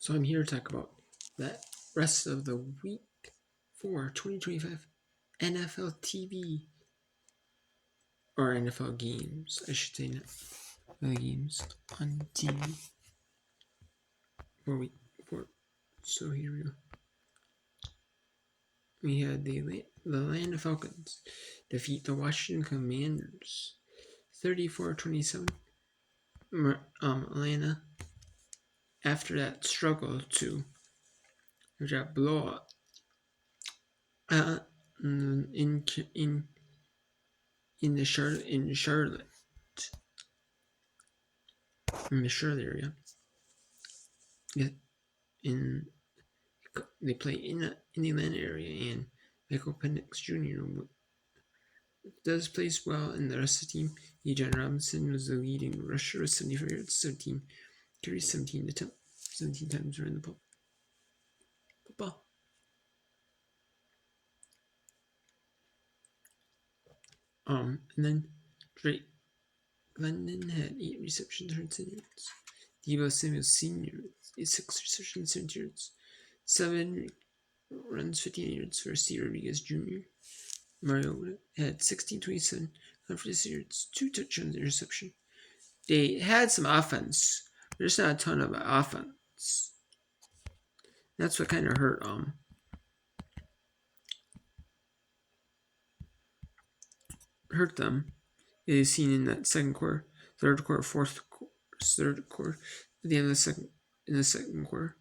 So I'm here to talk about the rest of the week for 2025 NFL TV or NFL games. I should say NFL games on TV for week 4. So here we go. We had the Atlanta Falcons defeat the Washington Commanders 34-27. Atlanta, after that struggle to that blowout in the Charlotte in the Charlotte area. They play in the Atlanta area, and Michael Penix Jr. does place well in the rest of the team. Ejron Robinson was the leading rusher with 75 yards, 17 carries, 17 times around the football. And then Drake London had 8 receptions, 110 yards. Deebo Samuel Sr. 6 receptions, 70 yards. 7 runs, 15 yards for Steve Rodriguez Jr. Mariota had 16, 27, 156 yards, 2 touchdowns, interception. They had some offense. There's not a ton of offense. That's what kind of hurt them. It is seen in that second quarter, third quarter, third quarter, at the end of the second quarter,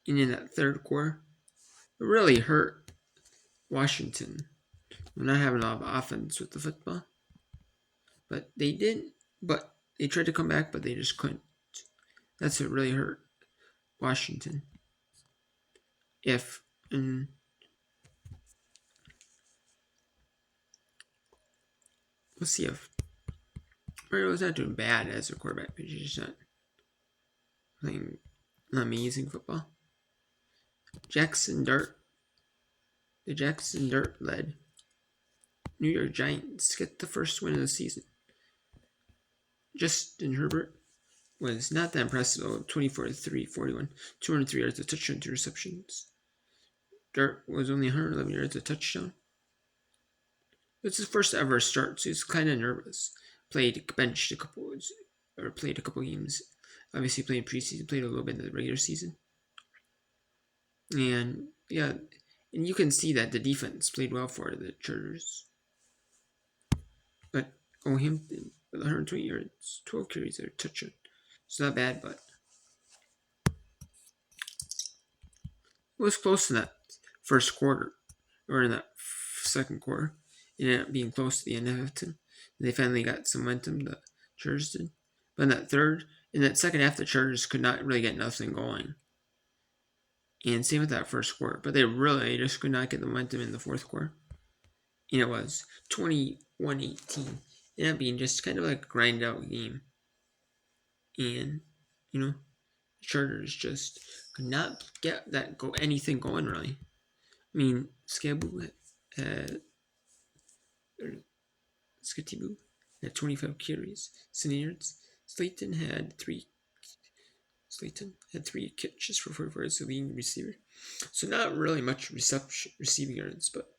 and in that third quarter, it really hurt Washington. We're not having a lot of offense with the football, but they didn't. But they tried to come back, but they just couldn't. That's what really hurt Washington. We'll see if Mario's not doing bad as a quarterback, but he's just not playing amazing football. The Jackson Dart led New York Giants get the first win of the season. Justin Herbert was not that impressive, though. 24-3, 41, 203 yards, a touchdown, 2 receptions. Dart was only 111 yards, a touchdown. It's his first ever start, so he's kind of nervous. Played a couple games. Obviously played preseason, played a little bit in the regular season. And yeah, and you can see that the defense played well for the Chargers. But Hampton with 120 yards, 12 carries, a touchdown. It's not bad, but it was close in that first quarter, or in that second quarter. It ended up being close to the end of it. They finally got some momentum, the Chargers did. But in that second half, the Chargers could not really get nothing going. And same with that first quarter. But they really just could not get the momentum in the fourth quarter. And it was 21-18. It ended up being just kind of like a grind out game. And, the Chargers just could not get anything going, really. I mean, Skatibu had 25 carries, 70 yards. Slayton had 3 catches for 44 yards, the leading receiver. So not really much receiving yards, but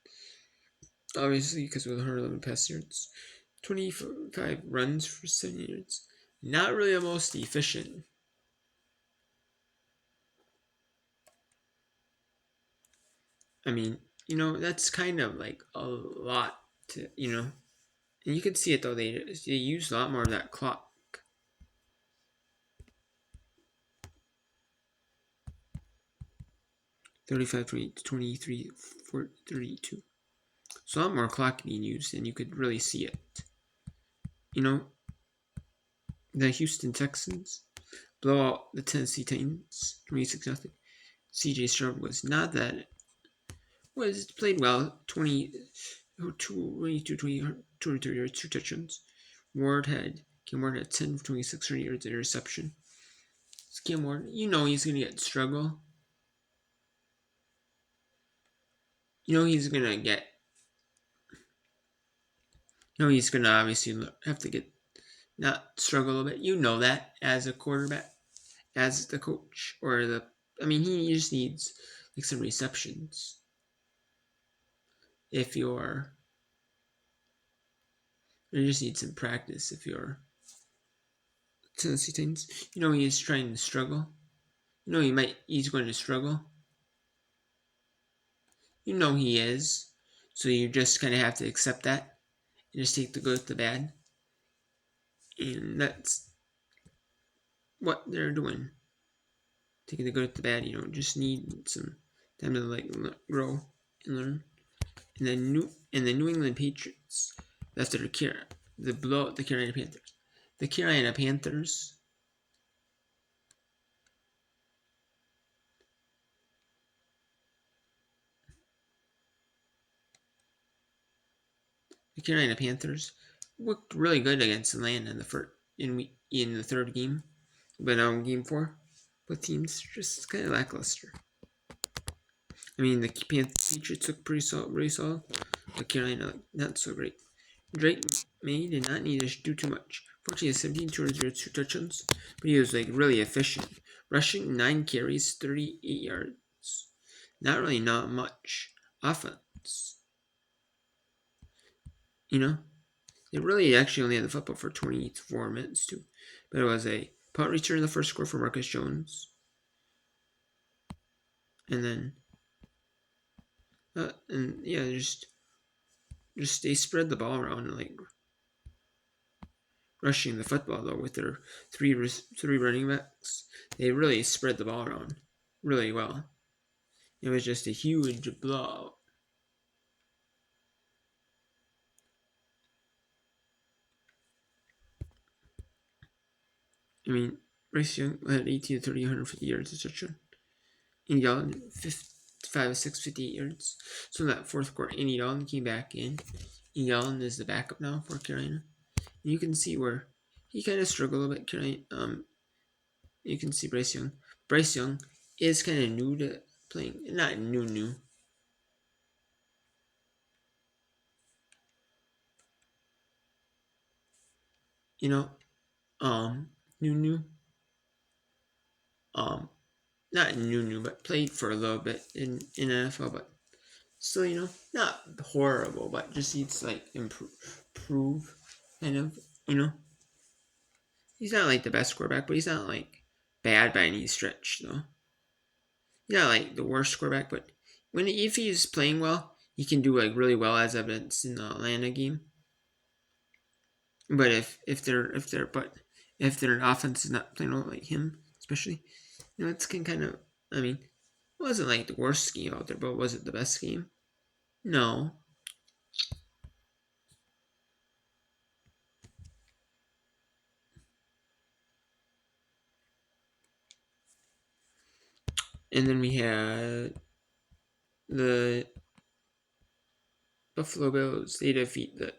obviously because of the 111 pass yards. 25 runs for 70 yards. Not really the most efficient. I mean, that's kind of like a lot to, and you can see it though, they use a lot more of that clock. $35 to 23 for 32. So a lot more clock being used, and you could really see it. The Houston Texans blow out the Tennessee Titans 26-0. CJ Stroud was not that. Was played well, 230 yards, 2 touchdowns. Cam Ward had 10 for 26 yards, an interception. Cam Ward, he's going to struggle. He's going to obviously have to not struggle a little bit. That as a quarterback, as the coach or the I mean, he just needs like some receptions. If you're, you just need some practice. If you're Tennessee Titans, he's trying to struggle. He's going to struggle. He is. So you just kind of have to accept that and just take the good with the bad. And that's what they're doing. Taking the good with the bad, just need some time to grow and learn. And the New England Patriots after the blow the Carolina Panthers. The Carolina Panthers. The Carolina Panthers looked really good against Atlanta in the third game, but game 4, both teams just kind of lackluster. I mean, the Patriots look really solid, but Carolina not so great. Drake May did not need to do too much. 14 of 17, 202 touchdowns, but he was really efficient. Rushing 9 carries, 38 yards. Not much offense. They really actually only had the football for 24 minutes too, but it was a punt return in the first score for Marcus Jones, and then just they spread the ball around and rushing the football though with their three running backs. They really spread the ball around really well. It was just a huge blowout. I mean, Bryce Young had 18 to 30, 150 yards of touchdown. Andy Dalton, 5 of 6, 58 yards. So in that fourth quarter, Andy Dalton came back in. Andy Dalton is the backup now for Carolina. And you can see where he kind of struggled a bit. You can see Bryce Young. Bryce Young is kind of new to playing. Not new. New. Not new, but played for a little bit in NFL, but still, not horrible, but just needs to improve, kind of, He's not the best quarterback, but he's not bad by any stretch, though. He's not the worst quarterback, but if he's playing well, he can do really well, as evidenced in the Atlanta game. But if their offense is not playing well like him, especially, it's kind of. I mean, it wasn't the worst game out there, but was it the best game? No. And then we had the Buffalo Bills. They defeat the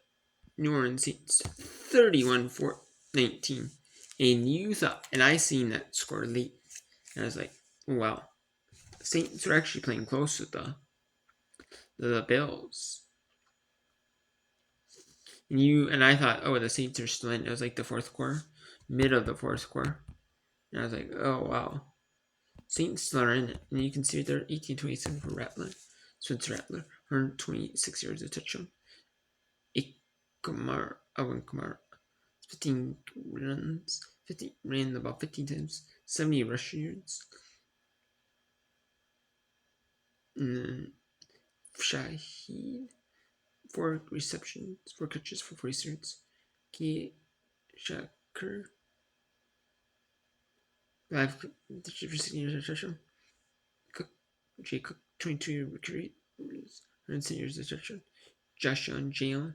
New Orleans Saints 31-19. And you thought, and I seen that score late, and I was like, wow. The Saints were actually playing close with the Bills. And I thought, oh, the Saints are still in. It was the fourth quarter, mid of the fourth quarter. And I was like, oh, wow. Saints still are in it. And you can see they're 18-27 for Rattler. Spencer Rattler, 126 yards of touchdown. Alvin Kamara, 15 runs, ran the ball 15 times, 70 rushing yards. And then Shaheed, 4 receptions, 4 catches for 40 yards. Key Shaker, 5 receiving yards of touchdown. Jay Cook, 22 yards of touchdown. Josh Allen, Jalen,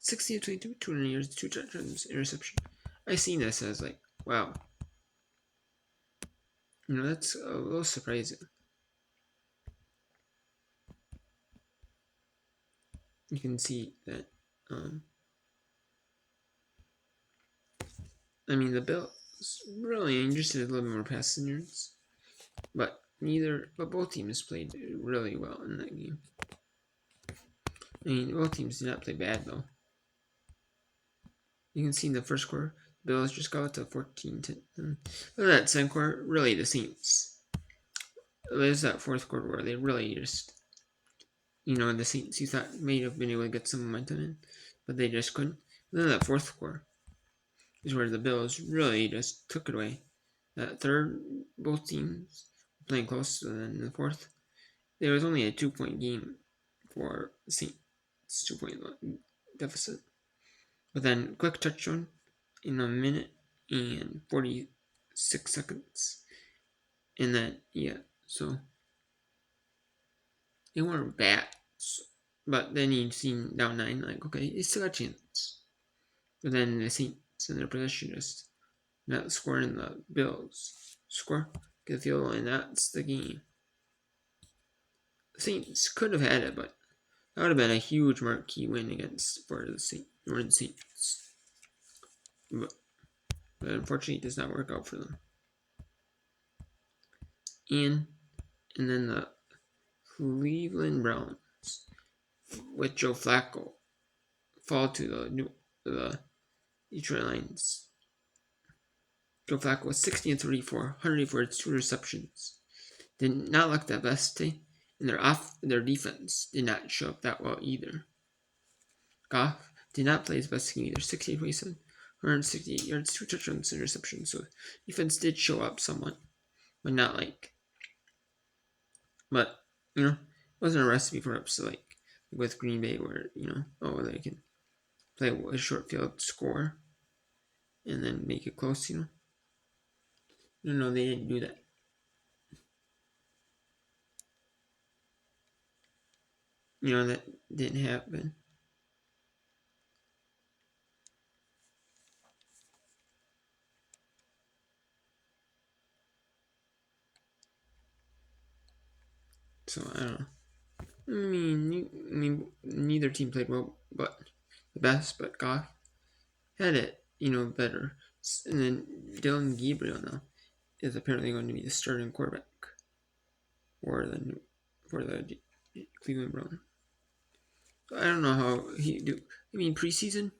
60 to 22, 200 yards, 2 touchdowns, interception. I seen this as wow. That's a little surprising. You can see that. The Bills really interested a little bit more passing yards, but both teams played really well in that game. Both teams did not play bad though. You can see in the first quarter, the Bills just got to 14-10. Look at that second quarter. Really, the Saints there's that fourth quarter where they really just, the Saints you thought may have been able to get some momentum in, but they just couldn't. And then that fourth quarter is where the Bills really just took it away. That third, both teams playing close, and then in the fourth, there was only a 2-point game for the Saints, 2-point deficit. But then quick touchdown in a minute and 46 seconds. And then, so they weren't bad. But then you see down 9, like, okay, it's still a chance. But then the Saints in their possession just not scoring, the Bills score, get the field goal, and that's the game. The Saints could have had it, but that would have been a huge marquee win for the Saints. But unfortunately, it does not work out for them. And then the Cleveland Browns with Joe Flacco fall to the Detroit Lions. Joe Flacco was 60-34, 184 2 receptions. Did not look that best day, and their defense did not show up that well either. Goff did not play his best game either. 68-27, 168 yards, 2 touchdowns, and receptions. So defense did show up somewhat, but not like. But it wasn't a recipe for upset like with Green Bay, where they can play a short field, score, and then make it close. No, they didn't do that. That didn't happen. So I don't know. I mean, neither team played well, but the best. But Goff had it, better. And then Dylan Gabriel now is apparently going to be the starting quarterback for the Cleveland Browns. I don't know how he do. I mean, preseason,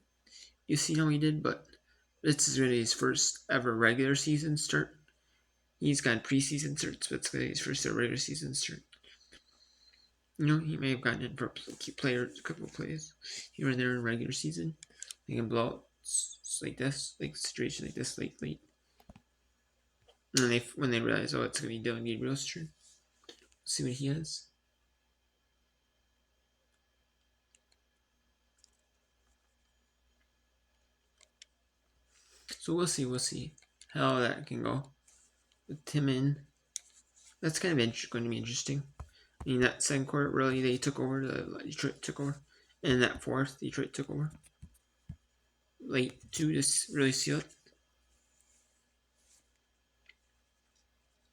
you see how he did, but this is really his first ever regular season start. He's got preseason starts, but it's his first ever regular season start. He may have gotten in for a couple of plays here and there in regular season. They can blow out like this, like situation like this late. And then when they realize, it's going to be Dylan Gabriel's turn. Let's see what he has. So we'll see how that can go with Tim in. That's kind of going to be interesting. I mean, that second quarter, really, they took over. Detroit took over. And that fourth, Detroit took over. Late to just really seal it.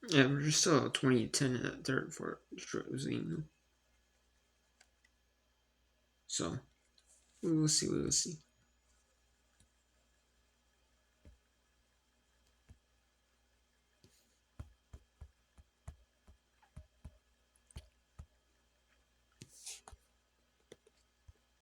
Yeah, we're just still 20-10 in that third for Detroit was leading. So, we will see.